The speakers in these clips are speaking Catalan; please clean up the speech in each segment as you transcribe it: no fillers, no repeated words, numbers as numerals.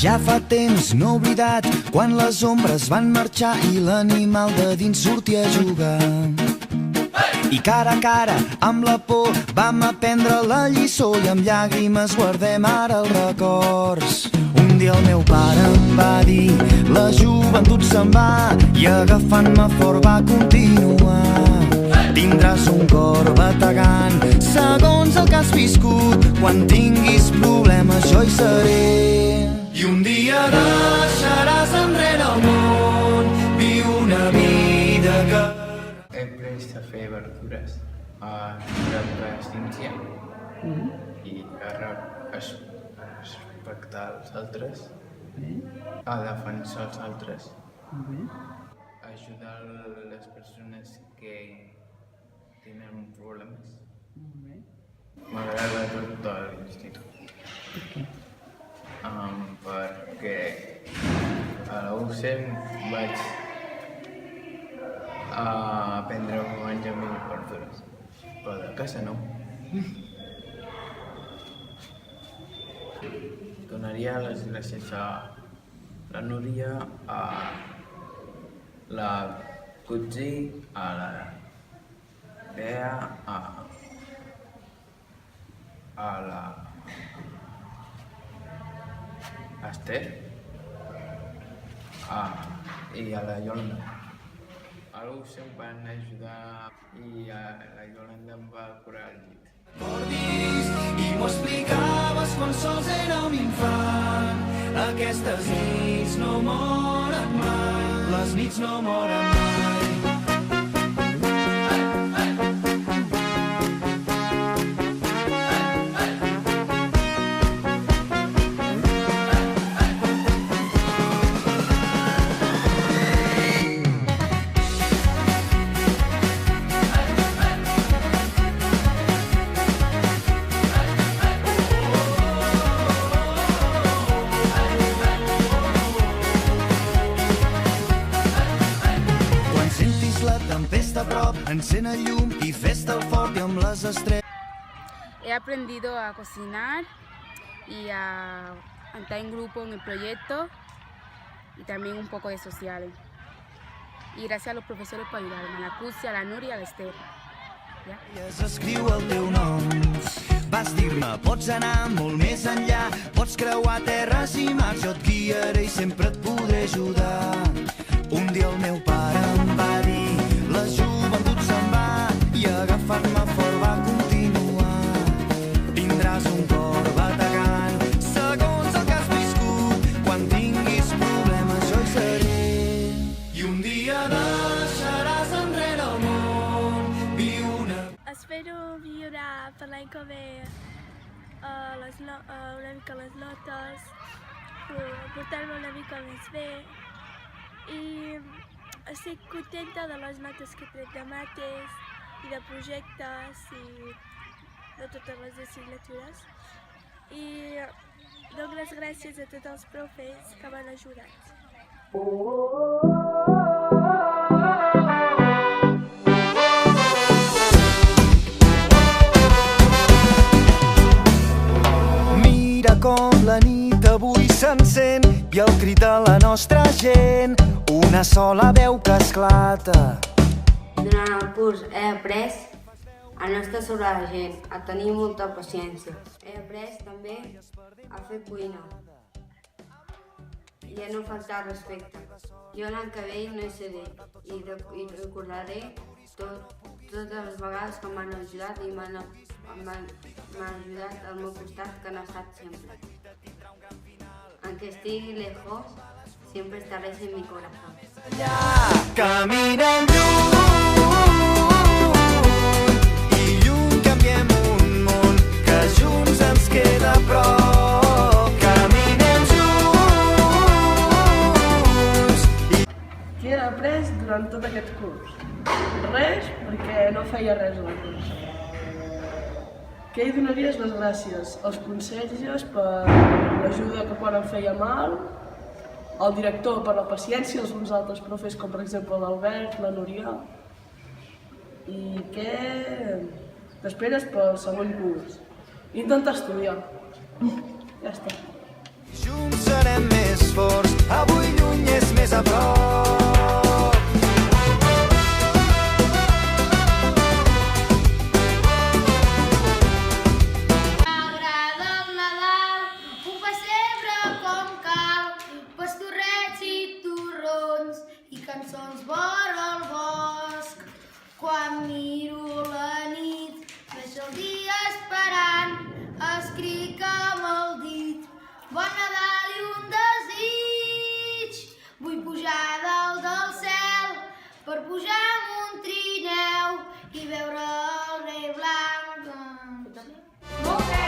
Ja fa temps no oblidat quan les ombres van marxar i l'animal de dins sortia a jugar. I cara a cara amb la por vam aprendre la lliçó i amb llàgrimes guardem ara els records. Un dia el meu pare em va dir la joventut se'n va i agafant-me fort va continuar. Tindràs un cor bategant segons el que has viscut. Quan tinguis problemes jo hi seré. I un dia deixaràs enrere el món. Viu una vida que... He après a fer verdures, a represència i a respectar els altres, a defensar els altres, a ajudar les persones que tenen problemes. M'agrada tot l'institut. Perquè a la UCEM vaig aprendre a menjar mil verdures, però de casa no. Donaria les gràcies a la Núria, a la Cutzi, a la Bea, a la Esther i a la Yolanda. A l'UCEM em van ajudar i la Yolanda em va curar el llit. I m'ho explicaves quan sols érem infant. Aquestes nits no moren mai. Les nits no moren mai. Encén el llum y fes-te'l fort i amb les estrelles. He aprendido a cocinar y a entrar en grupo en el proyecto y también un poco de sociales. Y gracias a los profesores por ayudarme, a la Cusi, a la Núria y a la Esther. Ja? Escriu el teu nom. Vas dir-me, pots anar molt més enllà, pots creuar terres i mars, jo et guiaré i sempre et podré ajudar. Un dia el meu pare em va dir, la joventut se'n va i agafant-me fort va continuar. Tindràs un cor bategant segons el que has viscut. Quan tinguis problemes jo hi seré. I un dia deixaràs enrere el món. Viu una... Espero viure per l'any que ve una mica les notes, portar-me una mica més bé i estic contenta de les notes que he tret de mates i de projectes i de totes les assignatures i dono les gràcies a tots els profes que m'han ajudat. Mira com la nit avui s'encén i el crit de la nostra gent, una sola veu que esclata. Durant el curs he après a no estar sobre la gent, a tenir molta paciència. He après també a fer cuina i a no faltar respecte. Jo l'any que ve no hi seré i recordaré totes les vegades que m'han ajudat i m'han ajudat al meu costat, que han estat sempre. Aunque estigui lejos, siempre estaréis en mi corazón. Caminem lluny i lluny canviem un món que junts ens queda a prop. Caminem junts. Què he après durant tot aquest curs? Res, perquè no feia res a la cursa. Què hi donaries les gràcies? Els consells per l'ajuda que quan em feia mal, el director per la paciència, els uns altres profes com per exemple l'Albert, la Núria. I què t'esperes pel segon curs? Intentar estudiar. Ja està. cançons vora el bosc. Quan miro la nit, veig el dia esperant, escric amb el dit, bon Nadal i un desig. Vull pujar dalt del cel per pujar amb un trineu i veure el rei blanc. Molt bé!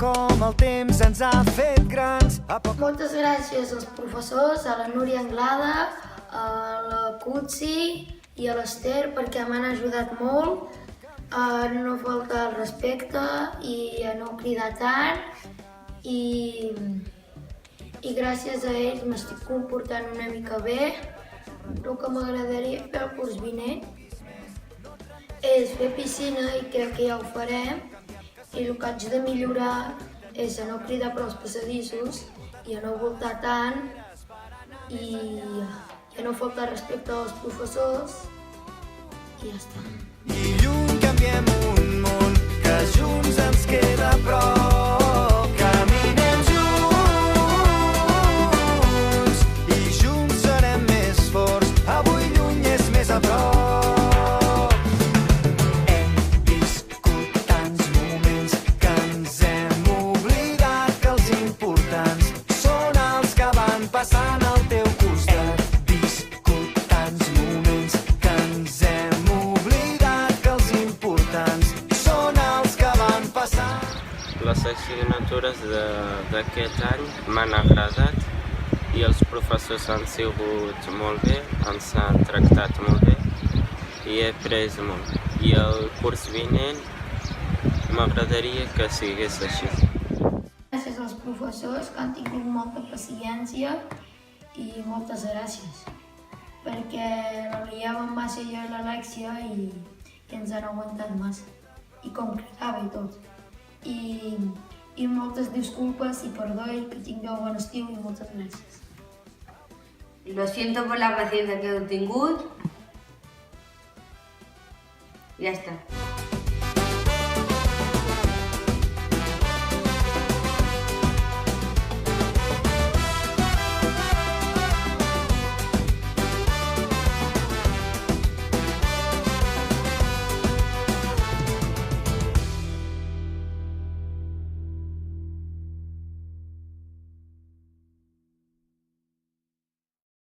Com el temps ens ha fet grans. Moltes gràcies als professors, a la Núria Anglada, a la Cutsi i a l'Ester perquè m'han ajudat molt a no faltar al respecte i a no cridar tant i gràcies a ells m'estic comportant una mica bé. El que m'agradaria fer el curs vinent és fer piscina i crec que ja ho farem. I el que haig de millorar és a no cridar per als passadissos i a no voltar tant i a no faltar respecte als professors i ja està. I lluny canviem un món que junts ens queda a prop. Caminem junts i junts serem més forts. Avui lluny és més a prop. Passant al teu costat, viscut tants moments que ens hem oblidat que els importants són els que van passar. Les assignatures d'aquest any m'han agradat i els professors han sigut molt bé, ens han tractat molt bé i he après molt. I el curs vinent m'agradaria que sigués així. Gràcies als professors que han tingut molta paciència i moltes gràcies perquè la liàvem massa jo i l'Alexia i ens han aguantat massa i com cridava i tot i moltes disculpes y perdó y que tingueu bon estiu i moltes gràcies. Lo siento por la paciencia que he tingut. Ja està.